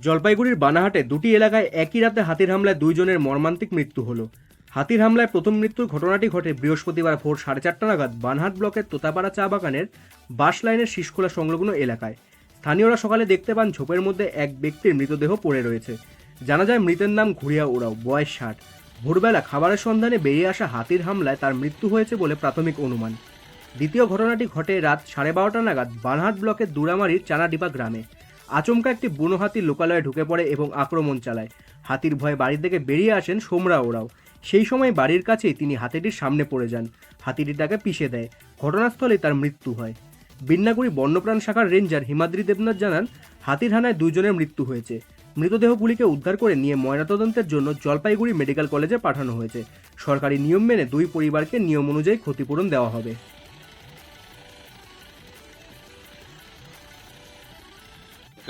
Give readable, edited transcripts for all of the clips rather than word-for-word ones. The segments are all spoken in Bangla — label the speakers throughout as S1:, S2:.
S1: জলপাইগুড়ির বানাহাটে দুটি এলাকায় একই রাতে হাতির হামলায় দুইজনের মর্মান্তিক মৃত্যু হলো। হাতির হামলায় প্রথম মৃত্যুর ঘটনাটি ঘটে বৃহস্পতিবার ভোর 4:30 নাগাদ বানহাট ব্লকের তোতাপাড়া চা বাগানের বাস লাইনের শীষখোলা সংলগ্ন এলাকায়। স্থানীয়রা সকালে দেখতে পান ঝোপের মধ্যে এক ব্যক্তির মৃতদেহ পড়ে রয়েছে। জানা যায় মৃতের নাম ঘুরিয়া ওরাও, বয়স 60। ভোরবেলা খাবারের সন্ধানে বেরিয়ে আসা হাতির হামলায় তার মৃত্যু হয়েছে বলে প্রাথমিক অনুমান। দ্বিতীয় ঘটনাটি ঘটে রাত 12:30 নাগাদ বানহাট ব্লকের দুরামারির চানাডিপা গ্রামে। আচমকা একটি বুনো হাতি লোকালয়ে ঢুকে পড়ে এবং আক্রমণ চালায়। হাতির ভয়ে বাড়ি থেকে বেরিয়ে আসেন সোমরা ওরাও। সেই সময় বাড়ির কাছেই তিনি হাতিটির সামনে পড়ে যান। হাতিটি তাকে পিষে দেয়। ঘটনাস্থলেই তার মৃত্যু হয়। বিন্নাগুড়ি বন্যপ্রাণ শাখার রেঞ্জার হিমাদ্রি দেবনাথ জানান, হাতির হানায় দুইজনের মৃত্যু হয়েছে। মৃতদেহগুলিকে উদ্ধার করে নিয়ে ময়নাতদন্তের জন্য জলপাইগুড়ি মেডিকেল কলেজে পাঠানো হয়েছে। সরকারি নিয়ম মেনে দুই পরিবারকে নিয়ম অনুযায়ী ক্ষতিপূরণ দেওয়া হবে।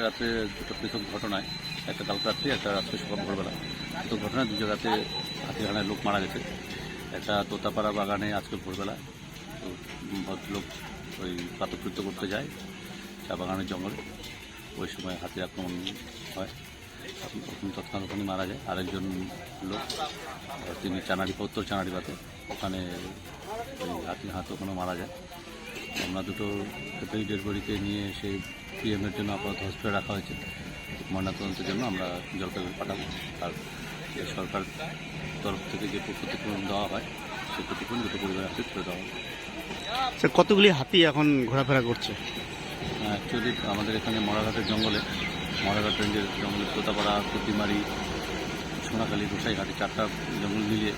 S2: রাতে দুটো পৃথক ঘটনায়, একটা কাল রাত্রি, একটা রাত্রে সকাল ভোরবেলা। তো ঘটনায় দু জায়গাতে হাতির হানায় লোক মারা গেছে। একটা তোতাপাড়া বাগানে আজকে ভোরবেলা তো ভদ্রলোক ওই প্রাতকৃত্য করতে যায় চা বাগানের জঙ্গলে। ওই সময় হাতির আক্রমণ হয়, তৎক্ষণাৎ ওখানে মারা যায়। আরেকজন লোক তিনি চানাডিপা, উত্তর চানাডিপাতে, ওখানে ওই হাতির হাত ওখানে মারা যায়। আমরা দুটো ডেড বডিকে নিয়ে সেই পিএমের জন্য আপাতত হসপিটালে রাখা হয়েছে। ময়নাতদন্তের জন্য আমরা জলপাইগুড়ি পাঠাবো। আর সরকার তরফ থেকে যে ক্ষতিপূরণ দেওয়া হয় সেই ক্ষতিপূরণ দুটো পরিবারের হাতে তুলে দেওয়া হয়।
S3: স্যার, কতগুলি হাতি এখন ঘোরাফেরা করছে?
S2: অ্যাকচুয়ালি আমাদের এখানে মরাঘাটের জঙ্গলে, মরাঘাট রেঞ্জের জঙ্গলে তোতাপাড়া, কুটিমারি, সোনাখালী, গোসাইঘাটি 4টা জঙ্গল মিলিয়ে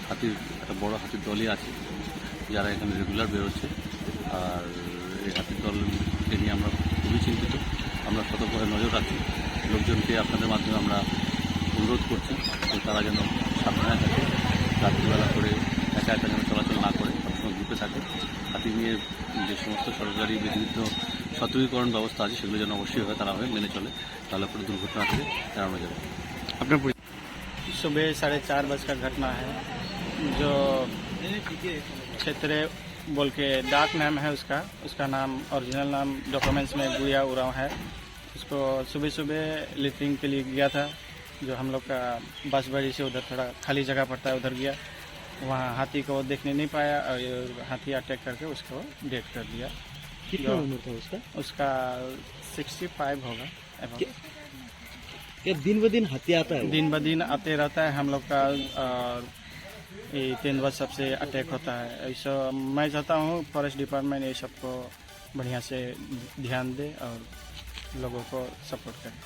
S2: হাতির একটা বড় হাতির দলই আছে যারা এখানে রেগুলার বেরোচ্ছে। আর এই হাতির দলকে নিয়ে আমরা খুবই চিন্তিত। আমরা সতর্কভাবে নজর রাখছি। লোকজনকে আপনাদের মাধ্যমে আমরা অনুরোধ করছি যে তারা যেন সাবধানে থাকে, রাত্রিবেলা করে একা একা যেন চলাচল না করে, সবসময় গ্রুপে থাকে। হাতি নিয়ে যে সমস্ত সরকারি বিভিন্ন সতর্কীকরণ ব্যবস্থা আছে সেগুলো যেন অবশ্যই হয়, তারা হয় মেনে চলে, তাহলে পরে দুর্ঘটনা থেকে এড়ানো যাবে।
S3: আপনার
S4: सुबह 4:30 बजे का घटना है। जो क्षेत्रीय बोल के डाक नाम है उसका नाम, ओरिजिनल नाम डॉक्यूमेंट्स में गुड़िया उरांव है। उसको सुबह सुबह लिटरिंग के लिए गया था, जो हम लोग का बांसबाड़ी से उधर थोड़ा खाली जगह पड़ता है, उधर गया। वहाँ हाथी को देखने नहीं पाया और हाथी अटैक करके उसको डेथ कर दिया।
S3: कितना उम्र था उसका?
S4: उसका 65 होगा।
S3: क्या दिन ब दिन हाथी आता है?
S4: दिन ब दिन आते रहता है हम लोग का, और ये 3 वर्ष सबसे अटैक होता है। ऐसा मैं चाहता हूँ फॉरेस्ट डिपार्टमेंट ये सबको बढ़िया से ध्यान दे और लोगों को सपोर्ट करे।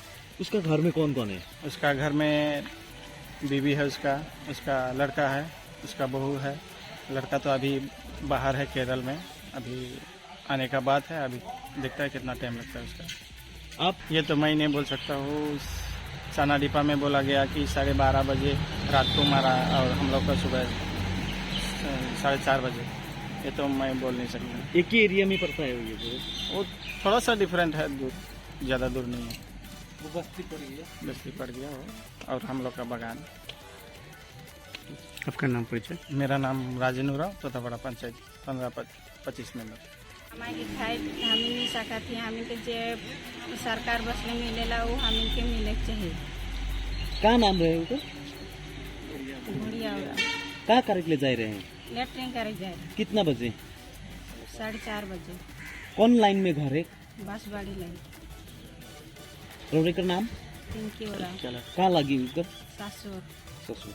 S3: उसका घर में कौन कौन है?
S4: उसका घर में बीवी है, उसका लड़का है, उसका बहू है। लड़का तो अभी बाहर है केरल में, अभी आने का बात है। अभी देखता है कितना टाइम लगता है उसका।
S3: आप
S4: ये तो मैं नहीं बोल सकता हूँ। चानाडिपा में बोला गया कि 12:30 बजे रात को मारा और हम लोग का सुबह 4:30 बजे। ये तो मैं बोल नहीं सकता।
S3: एक ही एरिया में पड़ता है ये?
S4: वो थोड़ा सा डिफरेंट है, दूर, ज़्यादा दूर नहीं है।
S3: वो बस्ती
S4: पड़ गया वो, और हम लोग का बागान।
S3: आपका नाम परिचय?
S4: मेरा नाम राजेंद्र उरांव, तोतापाड़ा पंचायत 15-25 मेंबर।
S5: हमारी फाइल हमी नहीं सकत थी। हमी के जे सरकार बस में मिलेला वो हमी के मिले चाहिए।
S3: क्या नाम रहे उनका?
S5: गुड़िया उरांव
S3: क्या करे के लिए जा रहे हैं?
S5: लेटरिंग करे जाए
S3: कितना बजे?
S5: 4:30 बजे।
S3: कौन लाइन में घर है?
S5: बांसबाड़ी लाइन।
S3: रोडे का नाम
S5: पिंकी उरांव,
S3: कहाँ लगी उधर?
S5: सासुर।
S3: ससुर।